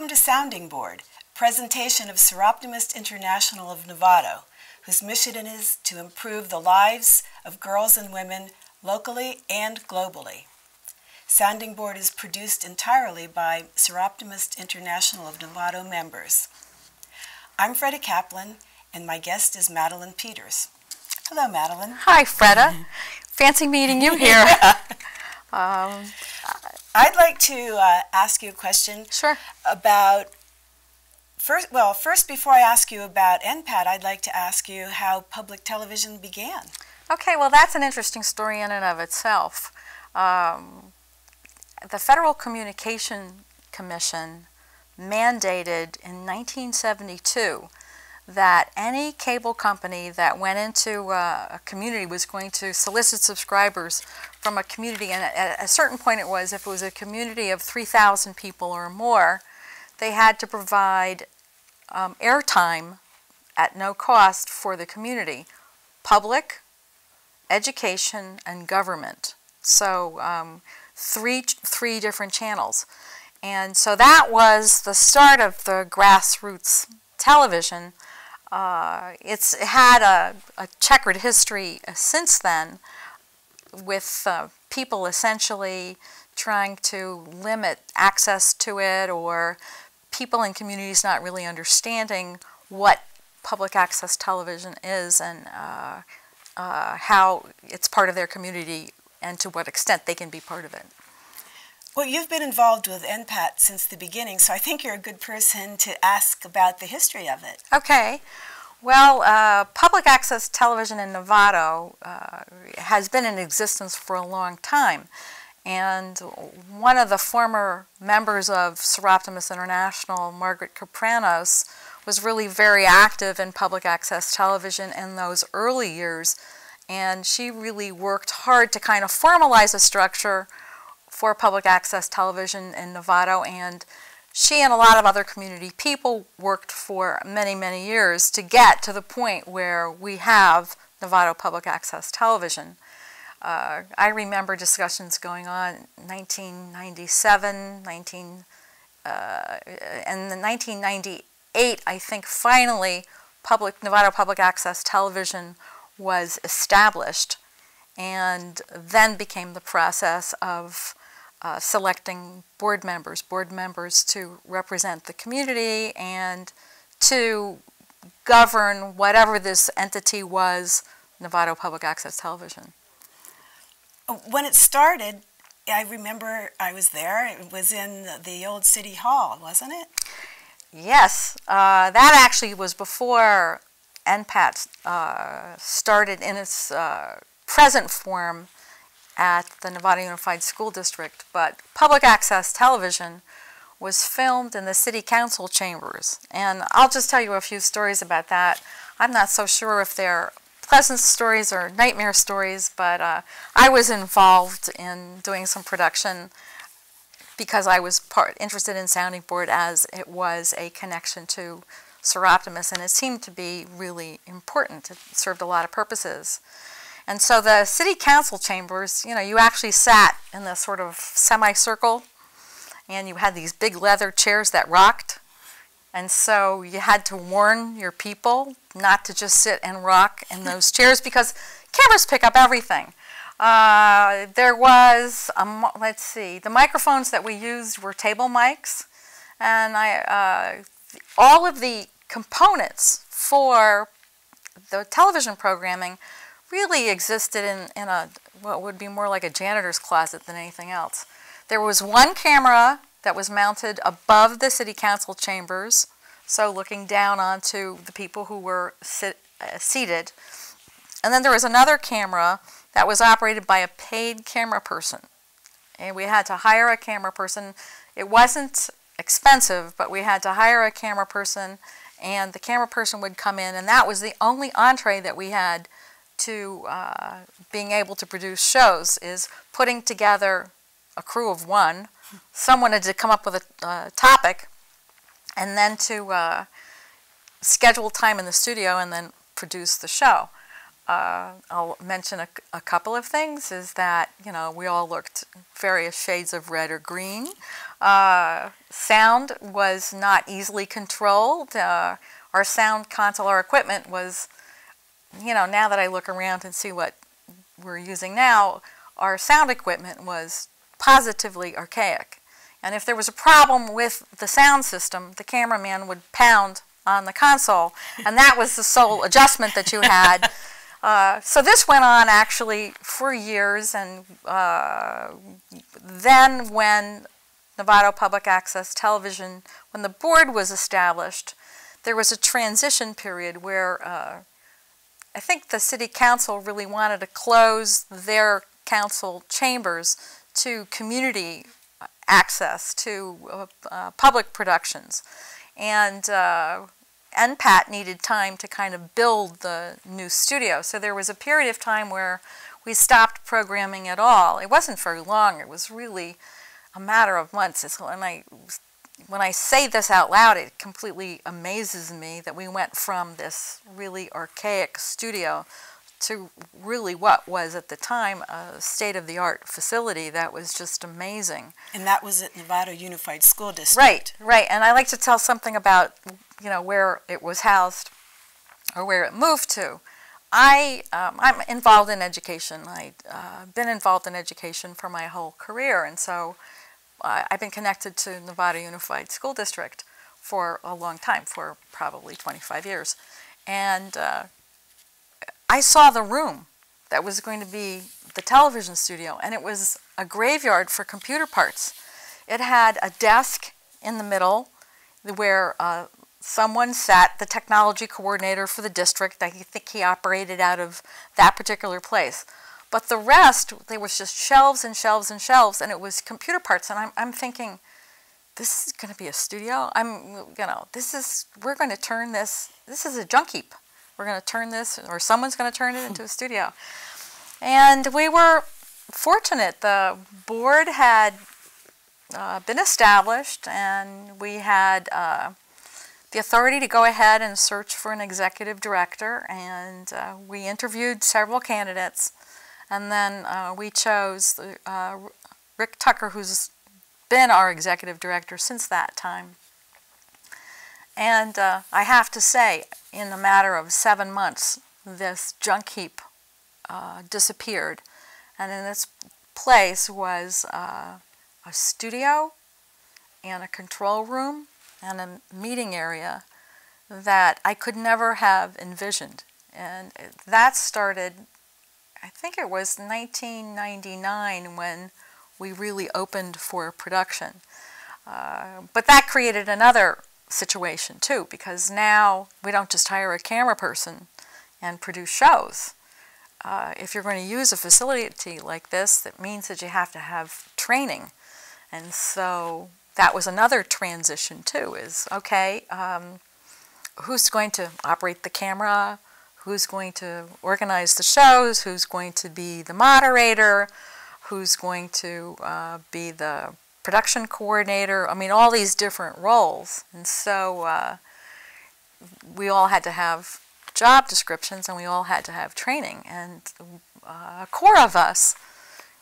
Welcome to Sounding Board, a presentation of Soroptimist International of Novato, whose mission is to improve the lives of girls and women locally and globally. Sounding Board is produced entirely by Soroptimist International of Novato members. I'm Freda Kaplan, and my guest is Madeline Peters. Hello, Madeline. Hi, Freda. Fancy meeting you here. I'd like to ask you a question. Sure. About first, before I ask you about NPAT, I'd like to ask you how public television began. Okay, well, that's an interesting story in and of itself. The Federal Communication Commission mandated in 1972 that any cable company that went into a community was going to solicit subscribers from a community, and at a certain point if it was a community of 3,000 people or more, they had to provide airtime at no cost for the community, public, education, and government. So three different channels. And so that was the start of the grassroots television. It's had a checkered history since then, with people essentially trying to limit access to it, or people in communities not really understanding what public access television is and how it's part of their community and to what extent they can be part of it. Well, you've been involved with NPAT since the beginning, so I think you're a good person to ask about the history of it. Okay. Well, public access television in Novato has been in existence for a long time. And one of the former members of Soroptimist International, Margaret Capranos, was really very active in public access television in those early years. And she really worked hard to kind of formalize a structure for public access television in Novato, and she and a lot of other community people worked for many, many years to get to the point where we have Novato public access television. I remember discussions going on in 1997, and in 1998, I think finally Novato public access television was established, and then became the process of selecting board members to represent the community and to govern whatever this entity was, Novato Public Access Television. When it started, I remember I was there. It was in the old City Hall, wasn't it? Yes, that actually was before NPAT started in its present form at the Novato Unified School District, but public access television was filmed in the city council chambers. And I'll just tell you a few stories about that. I'm not so sure if they're pleasant stories or nightmare stories, but I was involved in doing some production because I was interested in Sounding Board, as it was a connection to Soroptimist, and it seemed to be really important. It served a lot of purposes. And so the city council chambers, you actually sat in this sort of semicircle, and you had these big leather chairs that rocked. And so you had to warn your people not to just sit and rock in those chairs, because cameras pick up everything. There was, let's see, the microphones that we used were table mics, and all of the components for the television programming really existed in what would be more like a janitor's closet than anything else. There was one camera that was mounted above the city council chambers, so looking down onto the people who were seated. And then there was another camera that was operated by a paid camera person. And we had to hire a camera person. It wasn't expensive, but we had to hire a camera person, and the camera person would come in, and that was the only entree that we had to being able to produce shows, is putting together a crew of one. Someone had to come up with a topic, and then to schedule time in the studio and then produce the show. I'll mention a couple of things, is that, we all looked various shades of red or green. Sound was not easily controlled. Our sound console, our equipment was, now that I look around and see what we're using now, our sound equipment was positively archaic. And if there was a problem with the sound system, the cameraman would pound on the console, and that was the sole adjustment that you had. So this went on actually for years, and then when Novato Public Access Television, when the board was established, there was a transition period where I think the city council really wanted to close their council chambers to community access, to public productions. And NPAT needed time to kind of build the new studio. So there was a period of time where we stopped programming at all. It wasn't very long. It was really a matter of months. When I say this out loud, it completely amazes me that we went from this really archaic studio to really what was at the time a state-of-the-art facility that was just amazing. And that was at Novato Unified School District. Right, right. And I like to tell something about, where it was housed or where it moved to. I'm involved in education. I've been involved in education for my whole career, and so I've been connected to Novato Unified School District for a long time, for probably 25 years. And I saw the room that was going to be the television studio, and it was a graveyard for computer parts. It had a desk in the middle where someone sat, the technology coordinator for the district. I think he operated out of that particular place. But the rest, there was just shelves and shelves and shelves, and it was computer parts. And I'm thinking, this is going to be a studio? We're going to turn this is a junk heap. We're going to turn this, or someone's going to turn it into a studio. And we were fortunate. The board had been established, and we had the authority to go ahead and search for an executive director, and we interviewed several candidates. And then we chose Rick Tucker, who's been our executive director since that time. And I have to say, in a matter of 7 months, this junk heap disappeared. And in its place was a studio and a control room and a meeting area that I could never have envisioned. And that started, I think it was 1999 when we really opened for production. But that created another situation too, because now we don't just hire a camera person and produce shows. If you're going to use a facility like this, that means that you have to have training. And so that was another transition too, is okay, who's going to operate the camera? Who's going to organize the shows? Who's going to be the moderator? Who's going to be the production coordinator? I mean, all these different roles. And so we all had to have job descriptions, and we all had to have training. And a core of us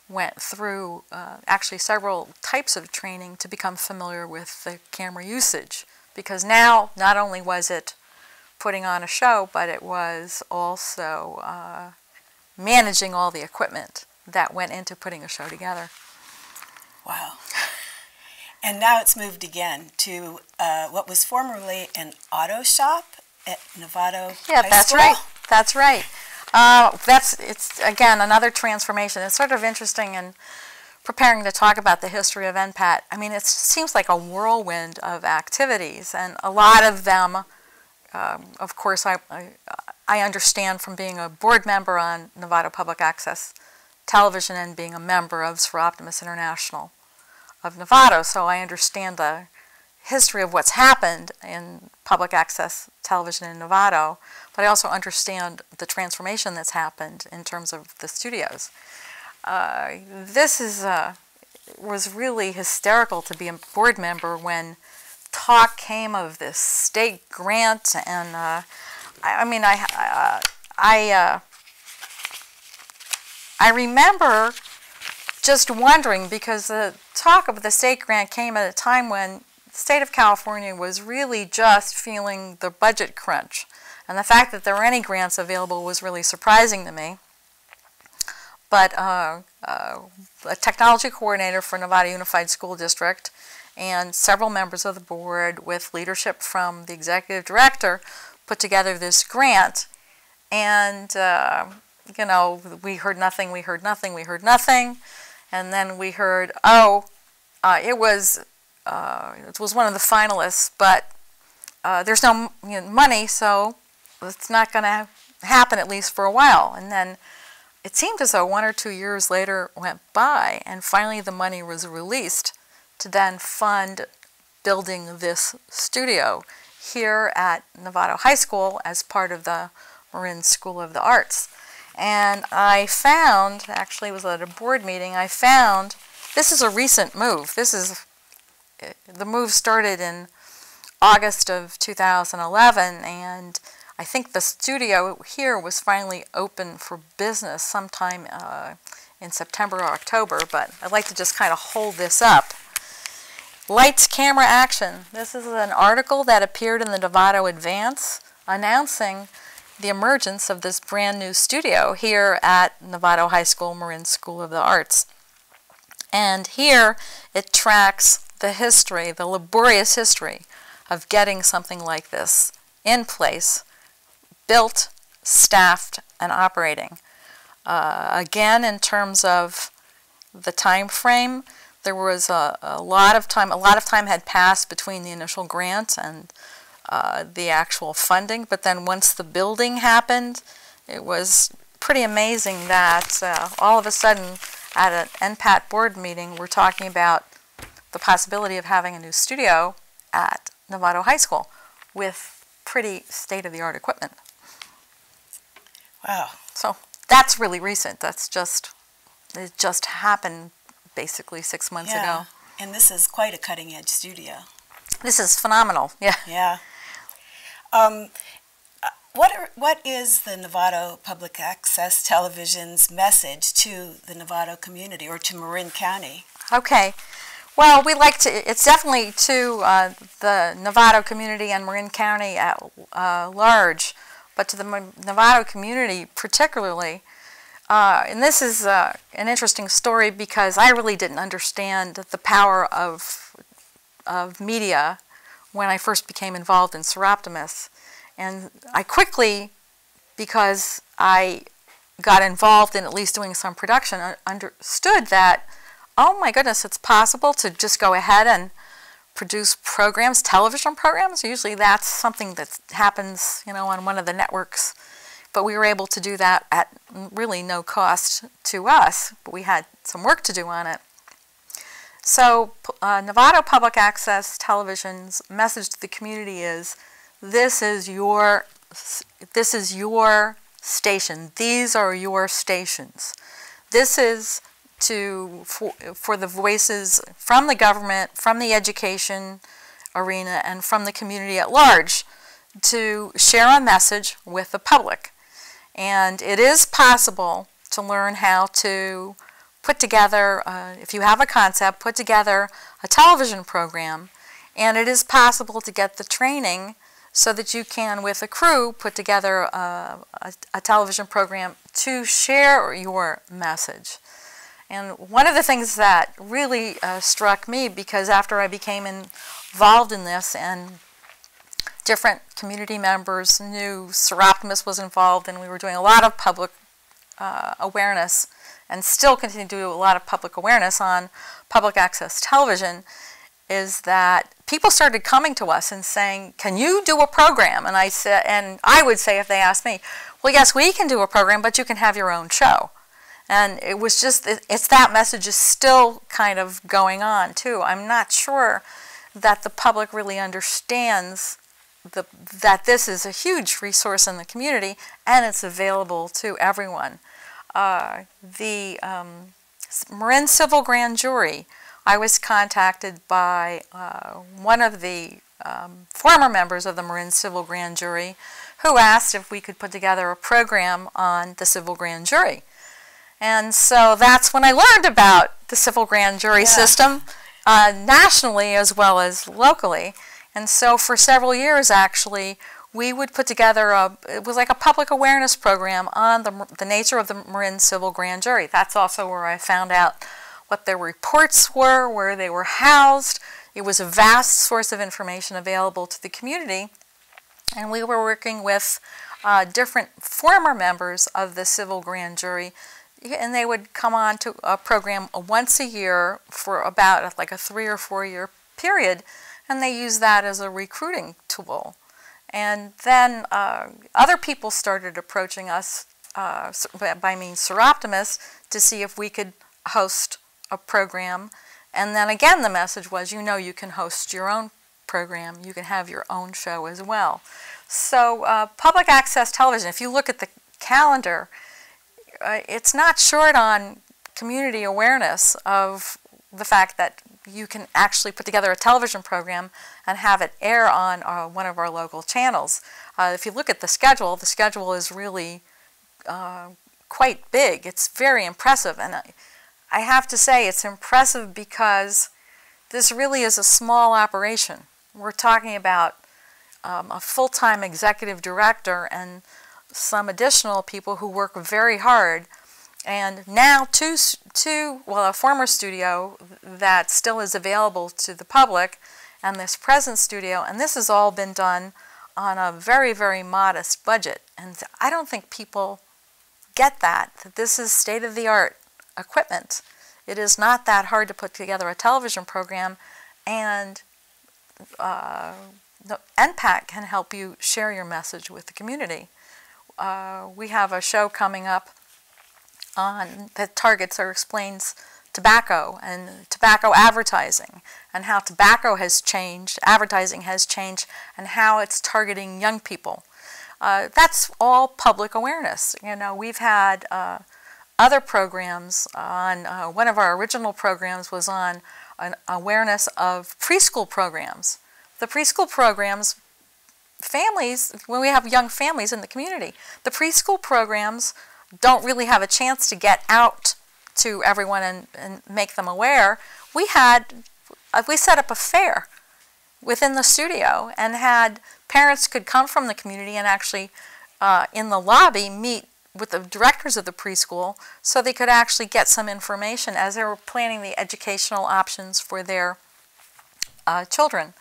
went through actually several types of training to become familiar with the camera usage. Because now, not only was it putting on a show, but it was also managing all the equipment that went into putting a show together. Wow. And now it's moved again to what was formerly an auto shop at Novato Yeah, High that's School. right. That's right. It's again another transformation. It's sort of interesting in preparing to talk about the history of NPAT. I mean, it seems like a whirlwind of activities, and a lot of them, of course, I understand from being a board member on Novato Public Access Television and being a member of Soroptimist International of Novato, so I understand the history of what's happened in public access television in Novato, but I also understand the transformation that's happened in terms of the studios. This was really hysterical to be a board member when talk came of this state grant, and I remember just wondering, because the talk of the state grant came at a time when the state of California was really just feeling the budget crunch. And the fact that there were any grants available was really surprising to me. But a technology coordinator for Novato Unified School District and several members of the board with leadership from the executive director put together this grant. And, you know, we heard nothing, we heard nothing, we heard nothing. And then we heard, oh, it was one of the finalists, but there's no money, so it's not going to happen, at least for a while. And then it seemed as though 1 or 2 years later went by, and finally the money was released to then fund building this studio here at Novato High School as part of the Marin School of the Arts. And I found, actually it was at a board meeting, I found, this is a recent move. The move started in August of 2011, and I think the studio here was finally open for business sometime in September or October, but I'd like to just kind of hold this up. Lights, Camera, Action. This is an article that appeared in the Novato Advance announcing the emergence of this brand new studio here at Novato High School, Marin School of the Arts. And here it tracks the history, the laborious history of getting something like this in place, built, staffed, and operating. Again, in terms of the time frame, there was a lot of time had passed between the initial grant and the actual funding, but then once the building happened, it was pretty amazing that all of a sudden at an NPAT board meeting we're talking about the possibility of having a new studio at Novato High School with pretty state-of-the-art equipment. Wow. So that's really recent. It just happened basically 6 months ago. And this is quite a cutting-edge studio. This is phenomenal. Yeah. Yeah. What is the Novato Public Access Television's message to the Novato community or to Marin County? Okay. Well, it's definitely to the Novato community and Marin County at large, but to the Novato community particularly. And this is an interesting story because I really didn't understand the power of media when I first became involved in Soroptimist. And I quickly, because I got involved in at least doing some production, understood that, oh my goodness, it's possible to just go ahead and produce programs, television programs. Usually that's something that happens, on one of the networks. But we were able to do that at really no cost to us, but we had some work to do on it. So Novato Public Access Television's message to the community is, this is your station. These are your stations. This is for the voices from the government, from the education arena, and from the community at large to share a message with the public. And it is possible to learn how to put together, if you have a concept, put together a television program, and it is possible to get the training so that you can, with a crew, put together a television program to share your message. And one of the things that really struck me, because after I became involved in this and different community members knew Soroptimist was involved, and we were doing a lot of public awareness and still continue to do a lot of public awareness on public access television, is that people started coming to us and saying, can you do a program? And I would say, if they asked me, well, yes, we can do a program, but you can have your own show. And it was just, it's that message is still kind of going on too. I'm not sure that the public really understands that this is a huge resource in the community and it's available to everyone. The Marin Civil Grand Jury, I was contacted by one of the former members of the Marin Civil Grand Jury who asked if we could put together a program on the Civil Grand Jury. And so that's when I learned about the civil grand jury system, nationally as well as locally. And so for several years, actually, we would put together it was like a public awareness program on the nature of the Marin Civil Grand Jury. That's also where I found out what their reports were, where they were housed. It was a vast source of information available to the community. And we were working with different former members of the Civil Grand Jury, and they would come on to a program once a year for about like a 3 or 4 year period, and they used that as a recruiting tool. And then other people started approaching us, by means Soroptimist, to see if we could host a program. And then again, the message was, you know, you can host your own program, you can have your own show as well. So public access television, if you look at the calendar, it's not short on community awareness of the fact that you can actually put together a television program and have it air on one of our local channels. If you look at the schedule is really quite big. It's very impressive, and I have to say it's impressive because this really is a small operation. We're talking about a full-time executive director and some additional people who work very hard. And now a former studio that still is available to the public, and this present studio, and this has all been done on a very, very modest budget. And I don't think people get that this is state-of-the-art equipment. It is not that hard to put together a television program, and NPAC can help you share your message with the community. We have a show coming up that targets or explains tobacco and tobacco advertising, and how tobacco has changed, advertising has changed, and how it's targeting young people. That's all public awareness. You know, we've had other programs on, one of our original programs was on an awareness of preschool programs. The preschool programs, families, when we have young families in the community, the preschool programs don't really have a chance to get out to everyone and make them aware. We set up a fair within the studio and had parents could come from the community and actually in the lobby meet with the directors of the preschool so they could actually get some information as they were planning the educational options for their children.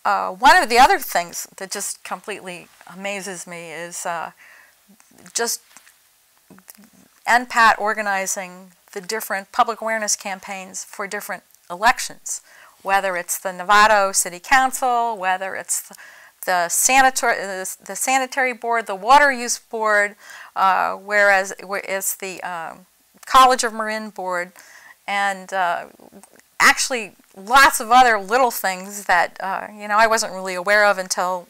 One of the other things that just completely amazes me is just NPAT organizing the different public awareness campaigns for different elections, whether it's the Novato City Council, whether it's the sanitary board, the water use board, whereas it's the College of Marin board, and actually lots of other little things that I wasn't really aware of until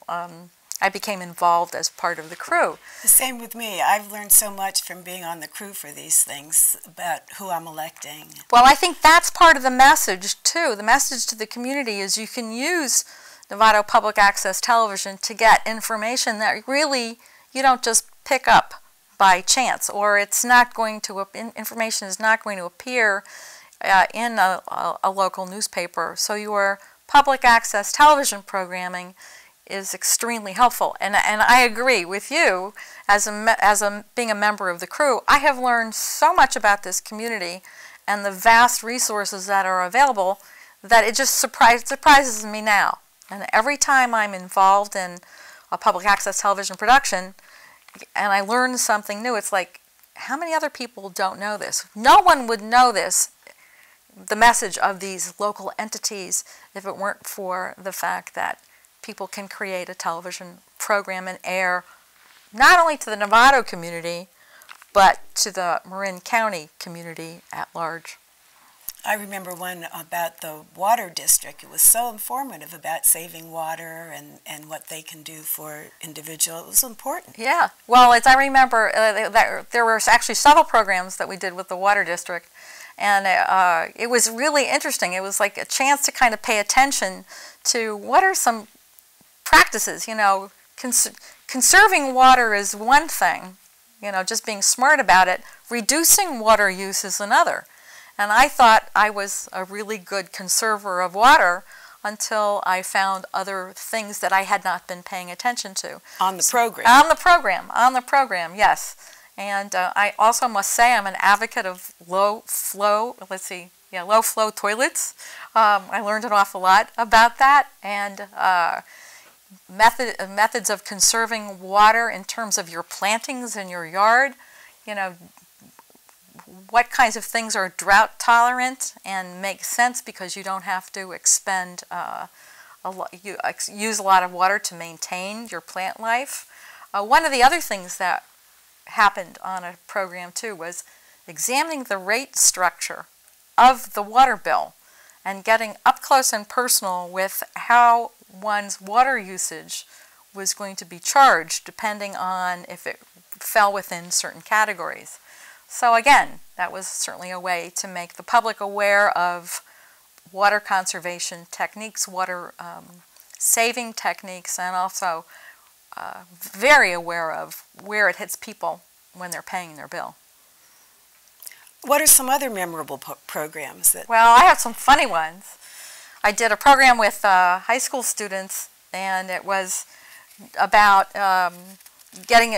I became involved as part of the crew. The same with me. I've learned so much from being on the crew for these things about who I'm electing. Well, I think that's part of the message too. The message to the community is you can use Novato Public Access Television to get information that really you don't just pick up by chance, or it's not going to, information is not going to appear in a local newspaper. So your public access television programming is extremely helpful, and I agree with you. As being a member of the crew, I have learned so much about this community and the vast resources that are available that it just surprises me now. And every time I'm involved in a public access television production and I learn something new, it's like, how many other people don't know this? No one would know this, the message of these local entities, if it weren't for the fact that people can create a television program and air not only to the Novato community, but to the Marin County community at large. I remember one about the water district. It was so informative about saving water and what they can do for individuals. It was important. Yeah. Well, I remember that there were actually several programs that we did with the water district, and it was really interesting. It was like a chance to kind of pay attention to what are some practices. Conserving water is one thing, just being smart about it. reducing water use is another. And I thought I was a really good conserver of water until I found other things that I had not been paying attention to. On the program. On the program, yes. And I also must say I'm an advocate of low flow toilets. I learned an awful lot about that, and methods of conserving water in terms of your plantings in your yard. You know, what kinds of things are drought tolerant and make sense because you don't have to expend use a lot of water to maintain your plant life. One of the other things that happened on a program too was examining the rate structure of the water bill and getting up close and personal with how one's water usage was going to be charged depending on if it fell within certain categories. So again, that was certainly a way to make the public aware of water conservation techniques, water saving techniques, and also very aware of where it hits people when they're paying their bill. What are some other memorable programs that... Well, I have some funny ones. I did a program with high school students, and it was about getting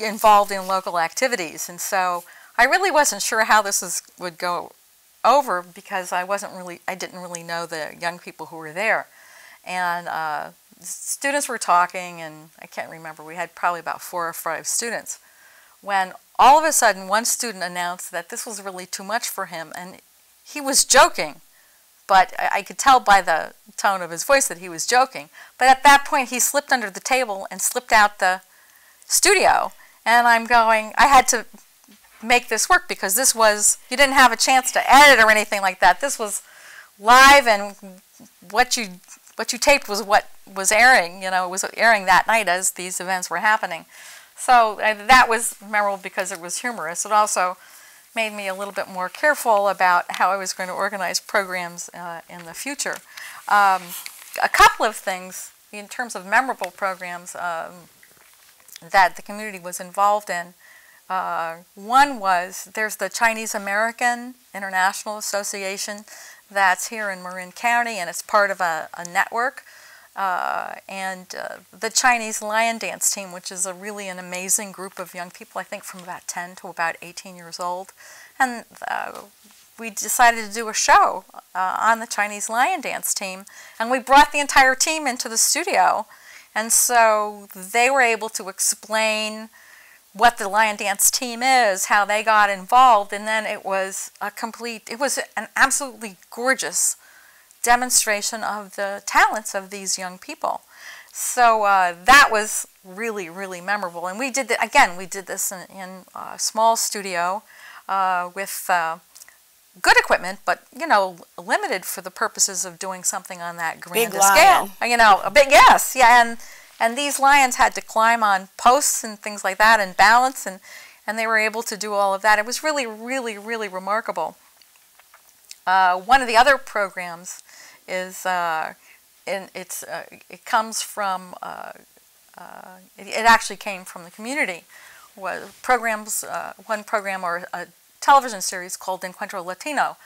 involved in local activities. And so I really wasn't sure how this would go over because I didn't really know the young people who were there. And students were talking, and I can't remember, we had probably about 4 or 5 students, when all of a sudden one student announced that this was really too much for him, and he was joking, but I could tell by the tone of his voice that he was joking. But at that point he slipped under the table and slipped out the studio, and I'm going, I had to make this work because this was, you didn't have a chance to edit or anything like that. This was live, and what you taped was what was airing. You know, it was airing that night as these events were happening. So that was memorable because it was humorous. It also made me a little bit more careful about how I was going to organize programs in the future. A couple of things in terms of memorable programs that the community was involved in. One was, there's the Chinese American International Association that's here in Marin County, and it's part of a network. The Chinese Lion Dance Team, which is really an amazing group of young people, I think from about 10 to about 18 years old. And we decided to do a show on the Chinese Lion Dance Team, and we brought the entire team into the studio. And so they were able to explain what the Lion Dance Team is, how they got involved, and then it was an absolutely gorgeous demonstration of the talents of these young people. So that was really, really memorable. And we did this in a small studio with good equipment, but, you know, limited for the purposes of doing something on that grand scale. You know, a big, yes, yeah, and these lions had to climb on posts and things like that and balance, and they were able to do all of that. It was really, really, really remarkable. One of the other programs is, it comes from, it actually came from the community. One program or a television series called Encuentro Latino,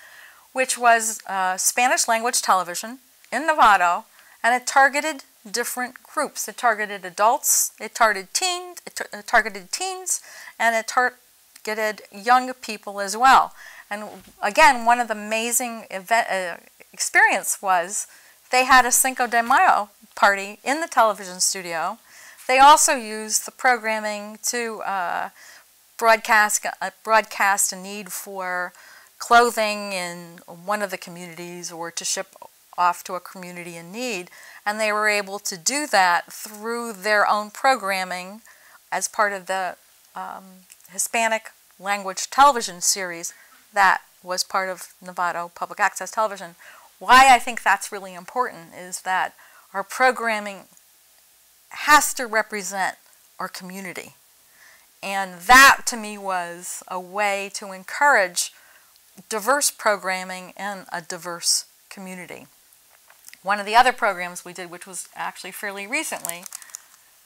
which was Spanish language television in Novato, and it targeted different groups. It targeted adults, it targeted teens, and it targeted young people as well. And again, one of the amazing experience was they had a Cinco de Mayo party in the television studio. They also used the programming to broadcast a need for clothing in one of the communities or to ship off to a community in need. And they were able to do that through their own programming as part of the Hispanic language television series that was part of Novato Public Access Television. Why I think that's really important is that our programming has to represent our community. And that, to me, was a way to encourage diverse programming in a diverse community. One of the other programs we did, which was actually fairly recently,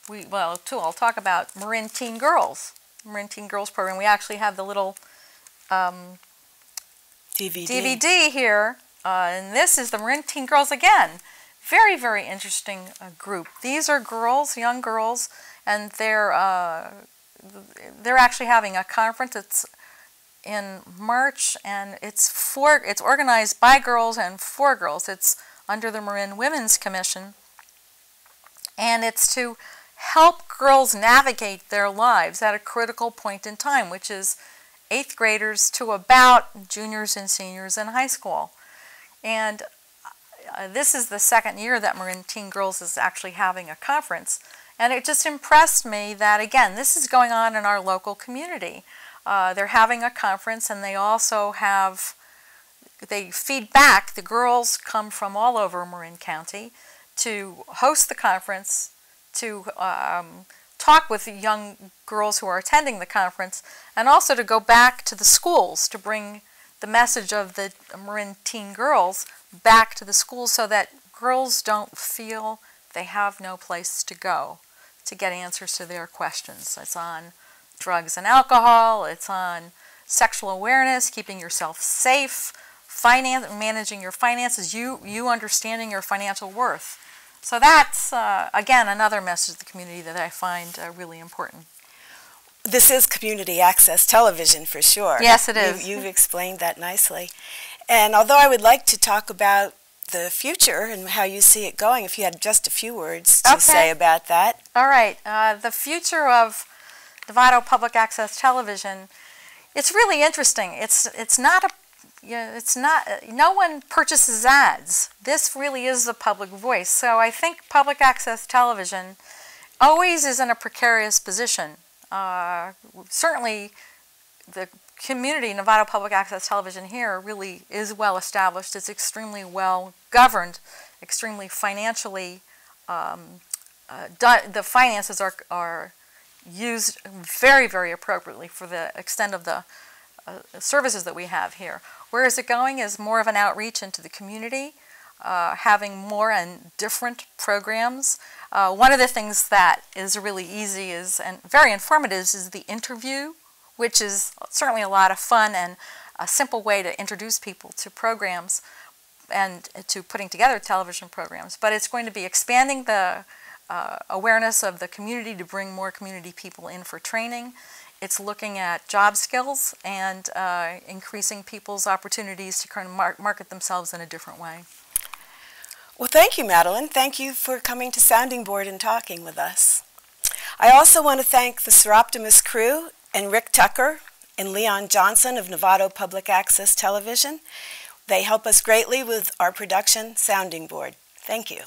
I'll talk about Marin Teen Girls. Marin Teen Girls program. We actually have the little DVD here, and this is the Marin Teen Girls again. Very, very interesting group. These are girls, young girls, and they're actually having a conference. It's in March, and it's organized by girls and for girls. It's under the Marin Women's Commission, and it's to help girls navigate their lives at a critical point in time, which is 8th graders to about juniors and seniors in high school. And this is the second year that Marin Teen Girls is actually having a conference. And it just impressed me that, again, this is going on in our local community. They're having a conference, and they also they feed back. The girls come from all over Marin County to host the conference, to talk with the young girls who are attending the conference, and also to go back to the schools to bring the message of the Marin Teen Girls back to the schools so that girls don't feel they have no place to go to get answers to their questions. It's on drugs and alcohol, it's on sexual awareness, keeping yourself safe, managing your finances, you understanding your financial worth. So that's, again, another message to the community that I find really important. This is community access television for sure. Yes, it is. You've explained that nicely. And although I would like to talk about the future and how you see it going, if you had just a few words to say about that. All right. The future of Novato Public Access Television, it's really interesting. It's not no one purchases ads. This really is the public voice. So I think public access television always is in a precarious position. Certainly the community, Novato Public Access Television here, really is well established. It's extremely well governed, extremely financially, the finances are used very, very appropriately for the extent of the services that we have here. Where is it going is more of an outreach into the community, having more and different programs. One of the things that is really easy and very informative is the interview, which is certainly a lot of fun and a simple way to introduce people to programs and to putting together television programs. But it's going to be expanding the awareness of the community to bring more community people in for training. It's looking at job skills and increasing people's opportunities to kind of market themselves in a different way. Well, thank you, Madeline. Thank you for coming to Sounding Board and talking with us. I also want to thank the Soroptimist crew and Rick Tucker and Leon Johnson of Novato Public Access Television. They help us greatly with our production, Sounding Board. Thank you.